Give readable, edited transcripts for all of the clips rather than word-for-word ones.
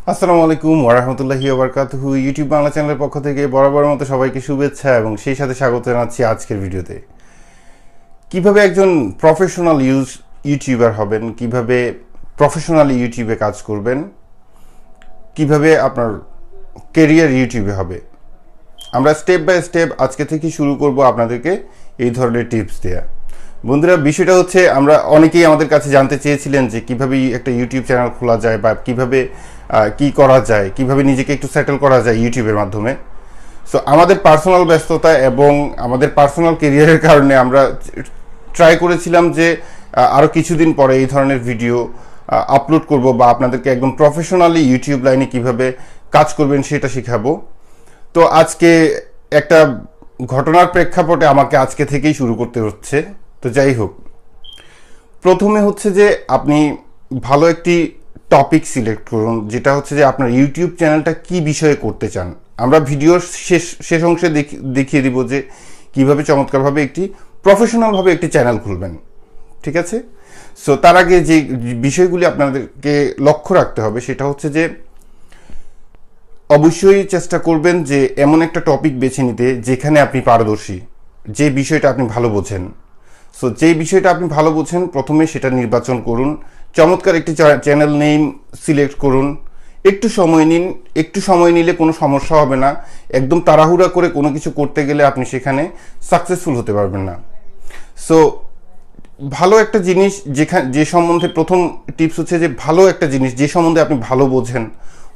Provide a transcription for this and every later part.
আসসালামু আলাইকুম ওয়া রাহমাতুল্লাহি ওয়া বারাকাতুহু। ইউটিউব বাংলা চ্যানেলের পক্ষ থেকে বরাবরের মতো সবাইকে শুভেচ্ছা এবং সেই সাথে স্বাগত জানাচ্ছি আজকের ভিডিওতে। কিভাবে একজন প্রফেশনাল ইউটিউবার হবেন, কিভাবে প্রফেশনালি ইউটিউবে কাজ করবেন, কিভাবে আপনার ক্যারিয়ার ইউটিউবে হবে, আমরা স্টেপ বাই স্টেপ আজকে থেকে শুরু করব আপনাদেরকে এই ধরনের টিপস দেয়া। বন্ধুরা, বিষয়টা হচ্ছে আমরা অনেকেই আমাদের কাছে জানতে চেয়েছিলেন যে কিভাবে একটা ইউটিউব চ্যানেল খোলা যায় বা কিভাবে কি করা যায়, কিভাবে নিজেকে একটু সেটেল করা যায় ইউটিউবের মাধ্যমে। সো আমাদের পার্সোনাল ব্যস্ততা এবং আমাদের পার্সোনাল কেরিয়ারের কারণে আমরা ট্রাই করেছিলাম যে আরও কিছুদিন পরে এই ধরনের ভিডিও আপলোড করব বা আপনাদেরকে একদম প্রফেশনালি ইউটিউব লাইনে কিভাবে কাজ করবেন সেটা শেখাবো। তো আজকে একটা ঘটনার প্রেক্ষাপটে আমাকে আজকে থেকেই শুরু করতে হচ্ছে। তো যাই হোক, প্রথমে হচ্ছে যে আপনি ভালো একটি টপিক সিলেক্ট করুন, যেটা হচ্ছে যে আপনার ইউটিউব চ্যানেলটা কি বিষয়ে করতে চান। আমরা ভিডিওর শেষ অংশে দেখিয়ে দিব যে কিভাবে চমৎকারভাবে একটি প্রফেশনালভাবে একটি চ্যানেল খুলবেন। ঠিক আছে? সো তার আগে যে বিষয়গুলি আপনাদেরকে লক্ষ্য রাখতে হবে সেটা হচ্ছে যে অবশ্যই চেষ্টা করবেন যে এমন একটা টপিক বেছে নিতে যেখানে আপনি পারদর্শী, যে বিষয়টা আপনি ভালো বোঝেন। সো যেই বিষয়টা আপনি ভালো বোঝেন প্রথমে সেটা নির্বাচন করুন। চমৎকার একটি চ্যানেল নেম সিলেক্ট করুন। একটু সময় নিন, একটু সময় নিলে কোনো সমস্যা হবে না। একদম তাড়াহুড়া করে কোনো কিছু করতে গেলে আপনি সেখানে সাকসেসফুল হতে পারবেন না। সো ভালো একটা জিনিস যে সম্বন্ধে প্রথম টিপস হচ্ছে যে ভালো একটা জিনিস যে সম্বন্ধে আপনি ভালো বোঝেন,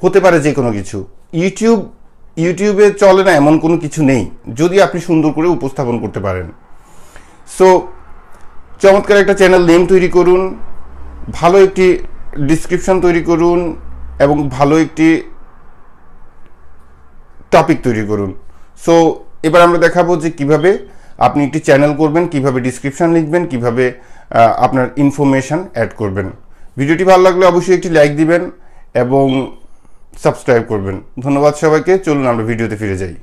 হতে পারে যে কোনো কিছু। ইউটিউবে চলে না এমন কোনো কিছু নেই যদি আপনি সুন্দর করে উপস্থাপন করতে পারেন। সো চমৎকার একটা চ্যানেল নেম তৈরি করুন, ভালো একটি ডিসক্রিপশন তৈরি করুন এবং ভালো একটি টপিক তৈরি করুন। সো এবার আমরা দেখাবো যে কিভাবে আপনি একটি চ্যানেল করবেন, কিভাবে ডিসক্রিপশন লিখবেন, কিভাবে আপনার ইনফরমেশন অ্যাড করবেন। ভিডিওটি ভালো লাগলে অবশ্যই একটি লাইক দিবেন এবং সাবস্ক্রাইব করবেন। ধন্যবাদ সবাইকে। চলুন আমরা ভিডিওতে ফিরে যাই।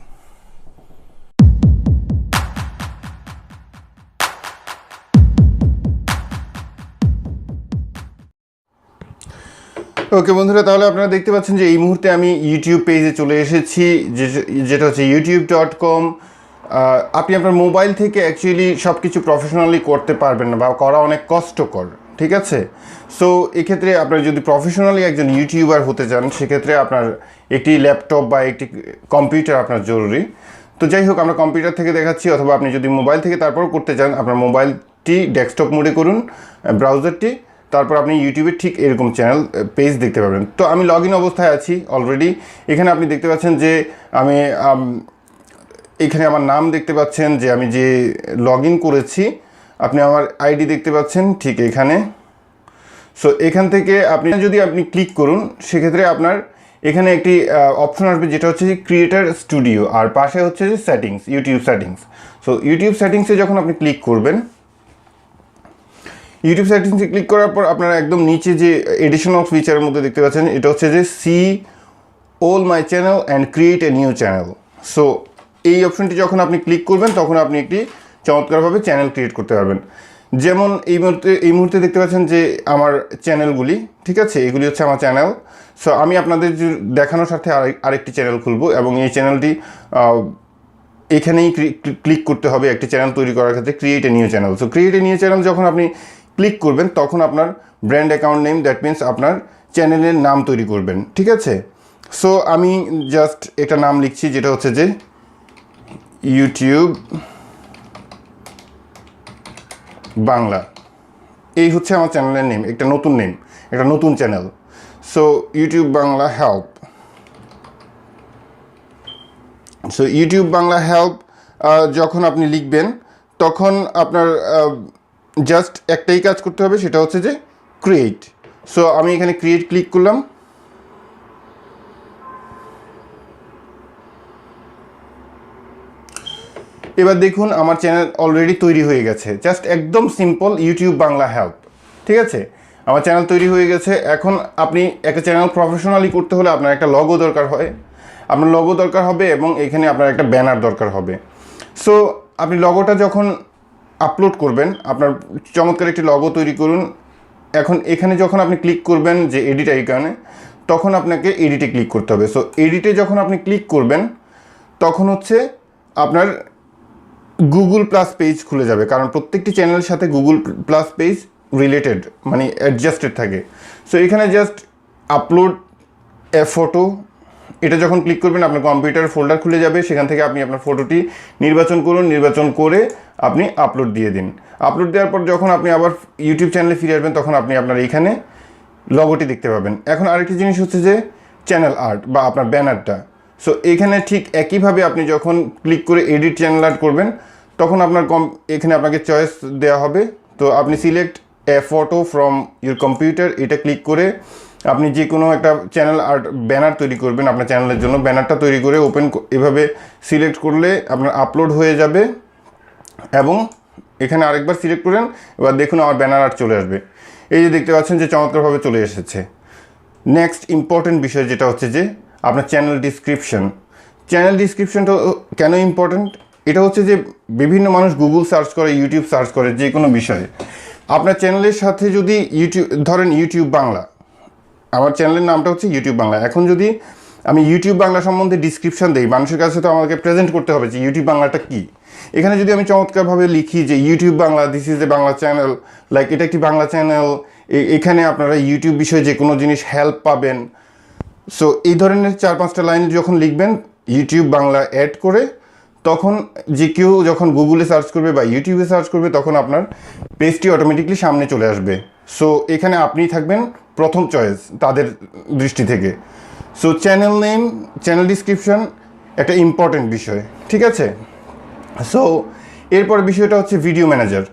ওকে বন্ধুরা, তাহলে আপনারা দেখতে পাচ্ছেন যে এই মুহূর্তে আমি ইউটিউব পেজে চলে এসেছি, যেটা হচ্ছে youtube.com। আপনি আপনার মোবাইল থেকে অ্যাকচুয়ালি সব কিছু প্রফেশনালি করতে পারবেন না বা করা অনেক কষ্টকর। ঠিক আছে? সো এক্ষেত্রে আপনার যদি প্রফেশনালি একজন ইউটিউবার হতে চান সেক্ষেত্রে আপনার একটি ল্যাপটপ বা একটি কম্পিউটার আপনার জরুরি। তো যাই হোক, আমরা কম্পিউটার থেকে দেখাচ্ছি, অথবা আপনি যদি মোবাইল থেকে তারপর করতে চান আপনার মোবাইলটি ডেস্কটপ মোডে করুন, ব্রাউজারটি, তারপর আপনি ইউটিউবে ঠিক এরকম চ্যানেল পেজ দেখতে পাবেন। তো আমি লগ ইন অবস্থায় আছি অলরেডি। এখানে আপনি দেখতে পাচ্ছেন যে আমি এখানে আমার নাম দেখতে পাচ্ছেন, যে আমি যে লগ ইন করেছি। আপনি আমার আইডি দেখতে পাচ্ছেন ঠিক এখানে। সো এখান থেকে যদি আপনি ক্লিক করুন সেক্ষেত্রে আপনার এখানে একটি অপশন আসবে যেটা হচ্ছে যে ক্রিয়েটার স্টুডিও, আর পাশে হচ্ছে যে settings, YouTube settings. So YouTube সেটিংসে যখন আপনি ক্লিক করবেন, ইউটিউব সেটিংসে ক্লিক করার পর আপনারা একদম নিচে যে এডিশনাল ফিচারের মধ্যে দেখতে পাচ্ছেন, এটা হচ্ছে যে see all my channel and create a new channel. So এই অপশনটি যখন আপনি ক্লিক করবেন তখন আপনি একটি চমৎকারভাবে চ্যানেল ক্রিয়েট করতে পারবেন। যেমন এই মুহূর্তে দেখতে পাচ্ছেন যে আমার চ্যানেলগুলি, ঠিক আছে, এগুলি হচ্ছে আমার চ্যানেল। সো আমি আপনাদের দেখানোর সাথে আরেকটি চ্যানেল খুলবো এবং এই চ্যানেলটি এখানেই ক্লিক করতে হবে একটি চ্যানেল তৈরি করার ক্ষেত্রে, create a new channel. So create a new channel যখন আপনি ক্লিক করবেন তখন আপনার brand account name, that means আপনার চ্যানেলের নাম তৈরি করবেন। ঠিক আছে? সো আমি জাস্ট একটা নাম লিখছি যেটা হচ্ছে যে ইউটিউব বাংলা। এই হচ্ছে আমার চ্যানেলের নেম, একটা নতুন channel. So YouTube Bangla help. So YouTube Bangla help যখন আপনি লিখবেন তখন আপনার জাস্ট একটাই কাজ করতে হবে, সেটা হচ্ছে যে ক্রিয়েট। সো আমি এখানে ক্রিয়েট ক্লিক করলাম। এবার দেখুন আমার চ্যানেল অলরেডি তৈরি হয়ে গেছে। জাস্ট একদম সিম্পল, ইউটিউব বাংলা হেল্প। ঠিক আছে? আমার চ্যানেল তৈরি হয়ে গেছে। এখন আপনি একটা চ্যানেল প্রফেশনালি করতে হলে আপনার একটা লগো দরকার হয়, আপনার লগো দরকার হবে এবং এখানে আপনার একটা ব্যানার দরকার হবে। সো আপনি লগোটা যখন আপলোড করবেন, আপনার চমৎকার একটি লগো তৈরি করুন। এখন এখানে যখন আপনি ক্লিক করবেন যে এডিট আইকনে, তখন আপনাকে এডিটে ক্লিক করতে হবে। সো এডিটে যখন আপনি ক্লিক করবেন তখন হচ্ছে আপনার গুগল প্লাস পেজ খুলে যাবে, কারণ প্রত্যেকটি চ্যানেলের সাথে গুগল প্লাস পেজ রিলেটেড, মানে অ্যাডজাস্টেড থাকে। সো এখানে জাস্ট আপলোড এ ফটো, এটা যখন ক্লিক করবেন আপনার কম্পিউটার ফোল্ডার খুলে যাবে, সেখান থেকে আপনি আপনার ফটোটি নির্বাচন করুন, নির্বাচন করে আপনি আপলোড দিয়ে দিন। আপলোড দেওয়ার পর যখন আপনি আবার ইউটিউব চ্যানেলে ফিরে আসবেন তখন আপনি আপনার এইখানে লগোটি দেখতে পাবেন। এখন আরেকটি জিনিস হচ্ছে যে চ্যানেল আর্ট বা আপনার ব্যানারটা। সো এখানে ঠিক একইভাবে আপনি যখন ক্লিক করে এডিট চ্যানেল আর্ট করবেন তখন আপনার এখানে আপনাকে চয়েস দেওয়া হবে। তো আপনি select A photo from your computer, এটা ক্লিক করে আপনি যে কোনো একটা চ্যানেল আর্ট ব্যানার তৈরি করবেন আপনার চ্যানেলের জন্য। ব্যানারটা তৈরি করে ওপেন এভাবে সিলেক্ট করলে আপনার আপলোড হয়ে যাবে, এবং এখানে আরেকবার সিলেক্ট করেন, এবার দেখুন আমার ব্যানার আর্ট চলে আসবে। এই যে দেখতে পাচ্ছেন যে চমৎকারভাবে চলে এসেছে। নেক্সট ইম্পর্টেন্ট বিষয় যেটা হচ্ছে যে আপনার চ্যানেল ডিসক্রিপশন। চ্যানেল ডিসক্রিপশনটা কেন ইম্পর্টেন্ট? এটা হচ্ছে যে বিভিন্ন মানুষ গুগল সার্চ করে, ইউটিউব সার্চ করে যে কোনো বিষয়ে। আপনার চ্যানেলের সাথে যদি ধরেন ইউটিউব বাংলা, আমার চ্যানেলের নামটা হচ্ছে ইউটিউব বাংলা। এখন যদি আমি ইউটিউব বাংলা সম্বন্ধে ডিসক্রিপশন দিই, মানুষের কাছে তো আমাকে প্রেজেন্ট করতে হবে যে ইউটিউব বাংলাটা কী। এখানে যদি আমি চমৎকারভাবে লিখি যে YouTube Bangla, this is a Bangla channel, like এটা একটি বাংলা চ্যানেল, এখানে আপনারা ইউটিউব বিষয়ে যে কোনো জিনিস হেল্প পাবেন। সো এই ধরনের 4-5টা লাইন যখন লিখবেন ইউটিউব বাংলা অ্যাড করে, তখন যে কেউ যখন গুগলে সার্চ করবে বা ইউটিউবে সার্চ করবে তখন আপনার পেজটি অটোমেটিকলি সামনে চলে আসবে। সো এখানে আপনি থাকবেন প্রথম চয়েস তাদের দৃষ্টি থেকে। So channel name, channel description একটা ইম্পর্টেন্ট বিষয়, ঠিক আছে। সো এরপর বিষয়টা হচ্ছে ভিডিও ম্যানেজার।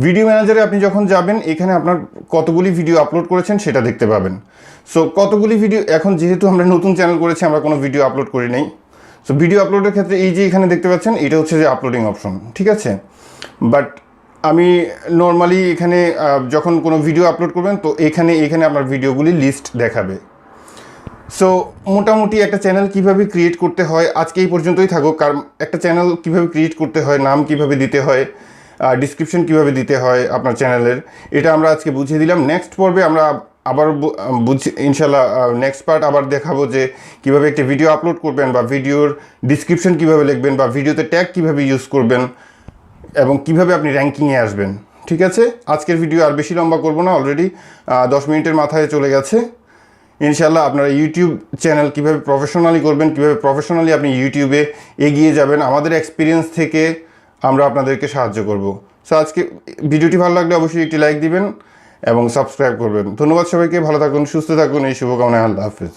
ভিডিও ম্যানেজারে আপনি যখন যাবেন এখানে আপনার কতগুলি ভিডিও আপলোড করেছেন সেটা দেখতে পাবেন। সো কতগুলি ভিডিও, এখন যেহেতু আমরা নতুন চ্যানেল করেছি আমরা কোনো ভিডিও আপলোড করি নাই। সো ভিডিও আপলোডের ক্ষেত্রে এই যে এখানে দেখতে পাচ্ছেন এটা হচ্ছে যে আপলোডিং অপশন, ঠিক আছে। বাট আমি নর্মালি এখানে যখন কোনো ভিডিও আপলোড করবেন তো এখানে আপনার ভিডিওগুলি লিস্ট দেখাবে। সো মোটামুটি একটা চ্যানেল কিভাবে ক্রিয়েট করতে হয় আজকে এই পর্যন্তই থাকুক। কারণ একটা চ্যানেল কিভাবে ক্রিয়েট করতে হয়, নাম কিভাবে দিতে হয়, ডিসক্রিপশন কিভাবে দিতে হয় আপনার চ্যানেলের, এটা আমরা আজকে বুঝিয়ে দিলাম। নেক্সট পর্বে আমরা আবার ইনশাল্লাহ নেক্সট পার্ট আবার দেখাবো যে কিভাবে একটি ভিডিও আপলোড করবেন বা ভিডিওর ডিসক্রিপশন কিভাবে লিখবেন বা ভিডিওতে ট্যাগ কিভাবে ইউজ করবেন এবং কিভাবে আপনি র্যাঙ্কিংয়ে আসবেন, ঠিক আছে। আজকের ভিডিও আর বেশি লম্বা করব না, অলরেডি 10 মিনিটের মাথায় চলে গেছে। ইনশাল্লাহ আপনারা ইউটিউব চ্যানেল কীভাবে প্রফেশনালি করবেন, কীভাবে প্রফেশনালি আপনি ইউটিউবে এগিয়ে যাবেন, আমাদের এক্সপিরিয়েন্স থেকে আমরা আপনাদেরকে সাহায্য করব। সো আজকে ভিডিওটি ভালো লাগলে অবশ্যই একটি লাইক দিবেন এবং সাবস্ক্রাইব করবেন। ধন্যবাদ সবাইকে, ভালো থাকুন, সুস্থ থাকুন, এই শুভকামনায়। আল্লাহ হাফিজ।